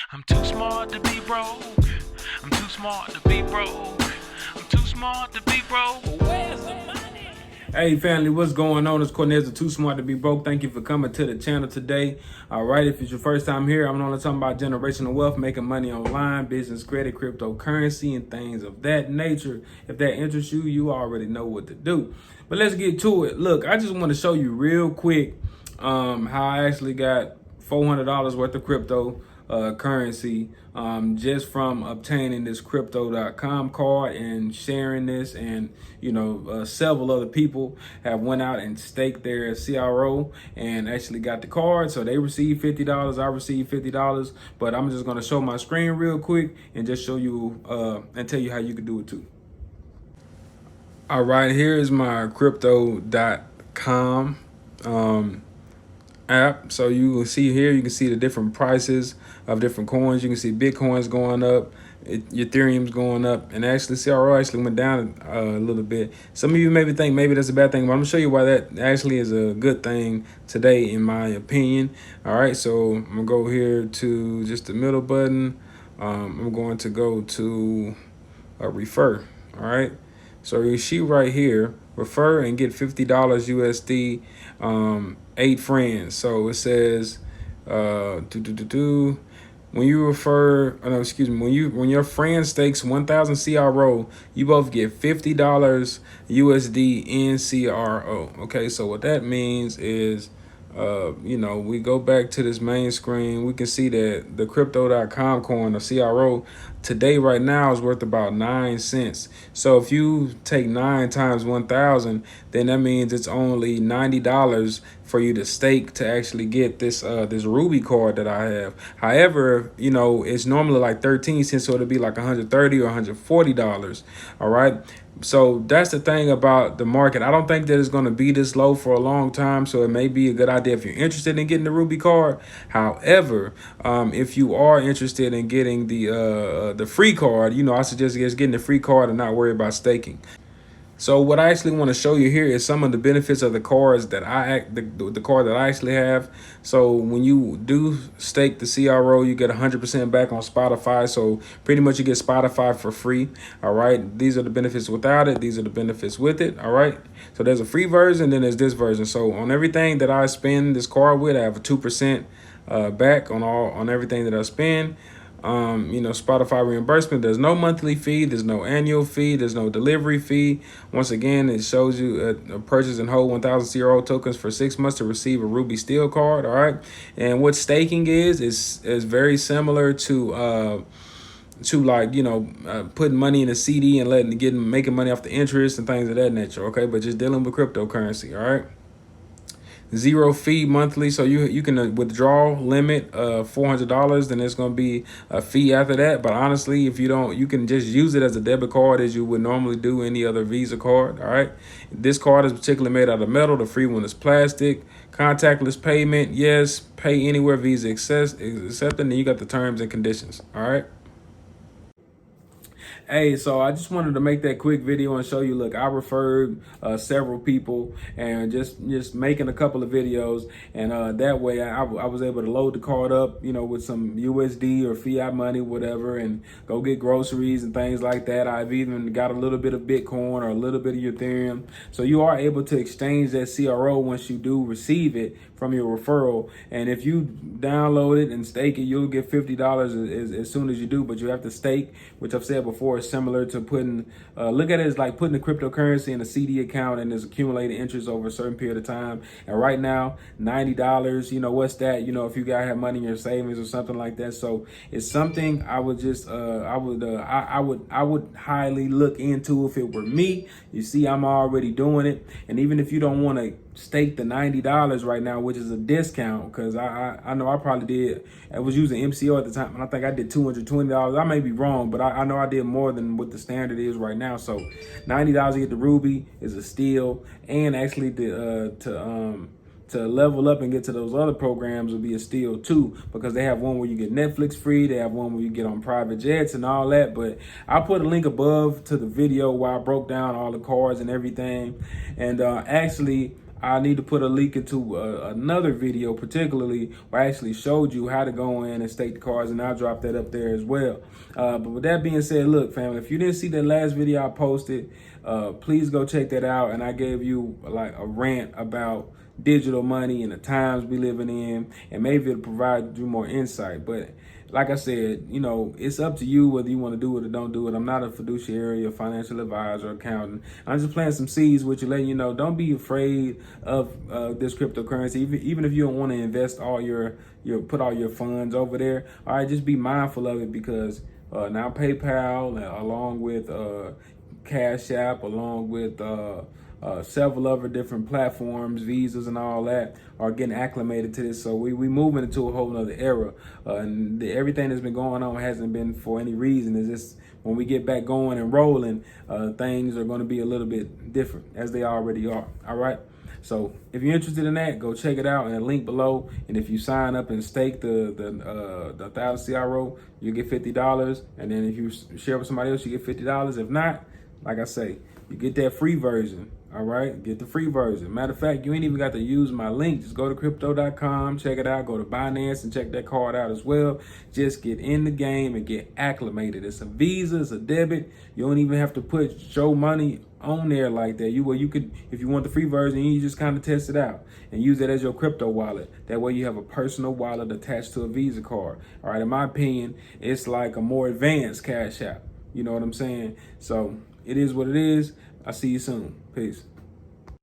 I'm too smart to be broke. I'm too smart to be broke. I'm too smart to be broke. Where's the money? Hey family, what's going on? It's Cornez, Too Smart to Be Broke. Thank you for coming to the channel today. All right, if it's your first time here, I'm only talking about generational wealth, making money online, business credit, cryptocurrency, and things of that nature. If that interests you, you already know what to do. But let's get to it. Look, I just want to show you real quick how I actually got $400 worth of crypto currency just from obtaining this crypto.com card and sharing this. And several other people have went out and staked their CRO and actually got the card, so they received $50, I received $50. But I'm just going to show my screen real quick and just show you and tell you how you can do it too. All right, here is my crypto.com app. So you will see here, you can see the different prices of different coins. You can see Bitcoin's going up, Ethereum's going up, and actually CRO actually went down a little bit. Some of you maybe think maybe that's a bad thing, but I'm gonna show you why that actually is a good thing today, in my opinion. All right, so I'm gonna go here to just the middle button. I'm going to go to refer. All right, so you see right here, refer and get $50 USD, 8 friends. So it says when you refer, no, excuse me, when your friend stakes 1,000 CRO, you both get $50 USD in CRO. Okay, so what that means is we go back to this main screen, we can see that the crypto.com coin, or CRO, today right now is worth about 9 cents. So if you take 9 times 1,000, then that means it's only $90 for you to stake to actually get this this Ruby card that I have. However, it's normally like 13 cents, so it'll be like $130 or $140. All right. So that's the thing about the market. I don't think that it's going to be this low for a long time. So it may be a good idea if you're interested in getting the Ruby card. However, if you are interested in getting the free card, I suggest just getting the free card and not worry about staking. So what I actually want to show you here is some of the benefits of the cards that the card that I actually have. So when you do stake the CRO, you get 100% back on Spotify. So pretty much you get Spotify for free. All right. These are the benefits without it. These are the benefits with it. All right. So there's a free version, then there's this version. So on everything that I spend this card with, I have a 2% back on everything that I spend. Spotify reimbursement, there's no monthly fee, there's no annual fee, there's no delivery fee. Once again, it shows you a purchase and hold 1,000 CRO tokens for 6 months to receive a Ruby Steel card. All right, and what staking is very similar to putting money in a CD and making money off the interest and things of that nature. Okay, but just dealing with cryptocurrency. All right. 0 fee monthly, so you can withdraw limit $400, then it's going to be a fee after that. But honestly, if you don't, you can just use it as a debit card as you would normally do any other Visa card. All right, this card is particularly made out of metal. The free one is plastic. Contactless payment, yes. Pay anywhere Visa accepted, and you got the terms and conditions. All right. Hey, so I just wanted to make that quick video and show you, look, I referred several people and just making a couple of videos, and that way I was able to load the card up, with some USD or fiat money, whatever, and go get groceries and things like that. I've even got a little bit of Bitcoin or a little bit of Ethereum. So you are able to exchange that CRO once you do receive it from your referral. And if you download it and stake it, you'll get $50 as soon as you do, but you have to stake, which I've said before is similar to putting, look at it as like putting the cryptocurrency in a CD account and there's accumulated interest over a certain period of time. And right now, $90, what's that? If you guys have money in your savings or something like that. So it's something I would just, I would highly look into if it were me. You see, I'm already doing it. And even if you don't want to stake the $90 right now, which is a discount, because I know I probably did. I was using MCO at the time, and I think I did $220. I may be wrong, but I know I did more than what the standard is right now. So $90 to get the Ruby is a steal, and actually to level up and get to those other programs will be a steal too, because they have one where you get Netflix free, they have one where you get on private jets and all that. But I'll put a link above to the video where I broke down all the cards and everything. And actually I need to put a link into another video, particularly where I actually showed you how to go in and stake the cards, and I'll drop that up there as well. But with that being said, look, family, if you didn't see the last video I posted, please go check that out. And I gave you like a rant about digital money and the times we living in, and maybe it'll provide you more insight. But like I said, you know, it's up to you whether you want to do it or don't do it. I'm not a fiduciary or financial advisor or accountant. I'm just planting some seeds with you, letting you know, don't be afraid of this cryptocurrency. Even if you don't want to invest all your put all your funds over there, all right, just be mindful of it, because now PayPal, along with Cash App, along with several other different platforms, visas and all that, are getting acclimated to this. So we moving into a whole nother era. And everything that's been going on hasn't been for any reason. It's just when we get back going and rolling, things are going to be a little bit different, as they already are. All right. So if you're interested in that, go check it out in the link below. And if you sign up and stake the 1,000 CRO, you get $50. And then if you share with somebody else, you get $50. If not, like I say, you get that free version. All right, get the free version. Matter of fact, you ain't even got to use my link. Just go to crypto.com, check it out. Go to Binance and check that card out as well. Just get in the game and get acclimated. It's a Visa, it's a debit. You don't even have to show money on there like that. You could, if you want the free version, you just kind of test it out and use it as your crypto wallet. That way you have a personal wallet attached to a Visa card. All right, in my opinion, it's like a more advanced Cash App. You know what I'm saying? So it is what it is. I'll see you soon. Peace.